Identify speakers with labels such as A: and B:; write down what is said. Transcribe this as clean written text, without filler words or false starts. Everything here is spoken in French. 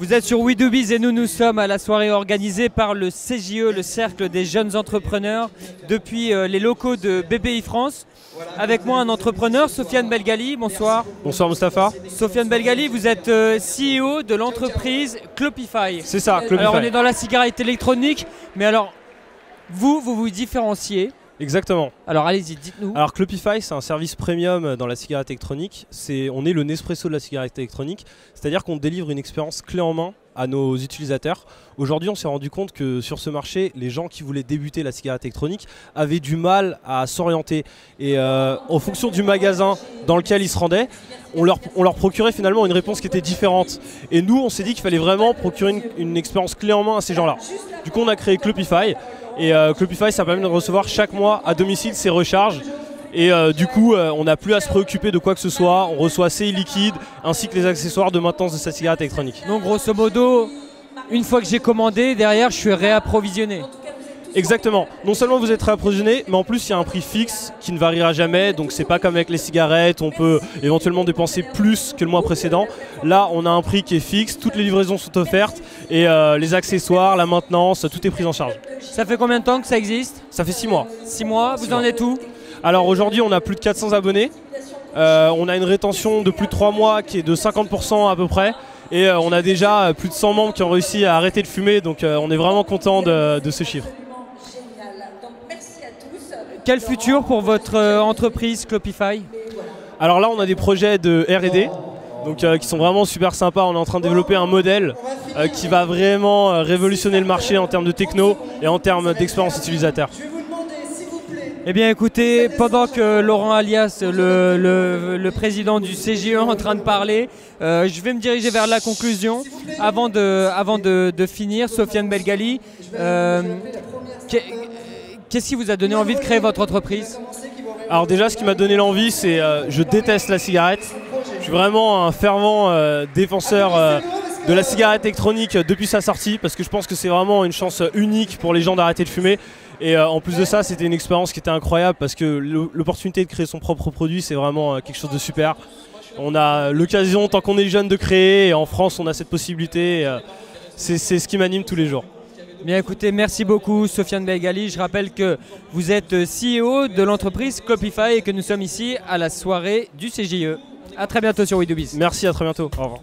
A: Vous êtes sur We Do Biz et nous sommes à la soirée organisée par le CJE, le Cercle des Jeunes Entrepreneurs, depuis les locaux de BPI France. Avec moi un entrepreneur, Sofiane Belgali, bonsoir.
B: Bonsoir Mustapha.
A: Sofiane Belgali, vous êtes CEO de l'entreprise Clopify.
B: C'est ça, Clopify.
A: Alors on est dans la cigarette électronique, mais alors vous vous différenciez.
B: Exactement.
A: Alors allez-y, dites-nous.
B: Alors Clopify, c'est un service premium dans la cigarette électronique. On est le Nespresso de la cigarette électronique. C'est-à-dire qu'on délivre une expérience clé en main à nos utilisateurs. Aujourd'hui, on s'est rendu compte que sur ce marché, les gens qui voulaient débuter la cigarette électronique avaient du mal à s'orienter. Et en fonction du magasin dans lequel ils se rendaient, on leur procurait finalement une réponse qui était différente. Et nous, on s'est dit qu'il fallait vraiment procurer une expérience clé en main à ces gens-là. Du coup, on a créé Clopify. Et Clopify, ça permet de recevoir chaque mois à domicile ses recharges. Et du coup, on n'a plus à se préoccuper de quoi que ce soit. On reçoit ses liquides ainsi que les accessoires de maintenance de sa cigarette électronique.
A: Donc grosso modo, une fois que j'ai commandé, derrière je suis réapprovisionné.
B: Exactement. Non seulement vous êtes réapprovisionné, mais en plus il y a un prix fixe qui ne variera jamais. Donc c'est pas comme avec les cigarettes, on peut éventuellement dépenser plus que le mois précédent. Là, on a un prix qui est fixe, toutes les livraisons sont offertes et les accessoires, la maintenance, tout est pris en charge.
A: Ça fait combien de temps que ça existe?
B: Ça fait 6 mois.
A: 6 mois, vous en êtes où?
B: Alors aujourd'hui, on a plus de 400 abonnés. On a une rétention de plus de 3 mois qui est de 50% à peu près. Et on a déjà plus de 100 membres qui ont réussi à arrêter de fumer. Donc on est vraiment content de ce chiffre.
A: Quel futur pour votre entreprise Clopify?
B: Alors là, on a des projets de R&D donc, qui sont vraiment super sympas. On est en train de développer un modèle qui va vraiment révolutionner le marché en termes de techno et en termes d'expérience utilisateur.
A: Eh bien écoutez, pendant que Laurent Alias, le président du CJE est en train de parler, je vais me diriger vers la conclusion. Avant de finir, Sofiane Belgali, qu'est-ce qui vous a donné envie de créer votre entreprise?
B: Alors déjà, ce qui m'a donné l'envie, c'est je déteste la cigarette. Je suis vraiment un fervent défenseur de la cigarette électronique depuis sa sortie parce que je pense que c'est vraiment une chance unique pour les gens d'arrêter de fumer. Et en plus de ça, c'était une expérience qui était incroyable parce que l'opportunité de créer son propre produit, c'est vraiment quelque chose de super. On a l'occasion, tant qu'on est jeune, de créer et en France, on a cette possibilité. C'est ce qui m'anime tous les jours.
A: Bien écoutez, merci beaucoup Sofiane Belgali. Je rappelle que vous êtes CEO de l'entreprise Clopify et que nous sommes ici à la soirée du CJE. A très bientôt sur We Do Biz.
B: Merci, à très bientôt. Au revoir.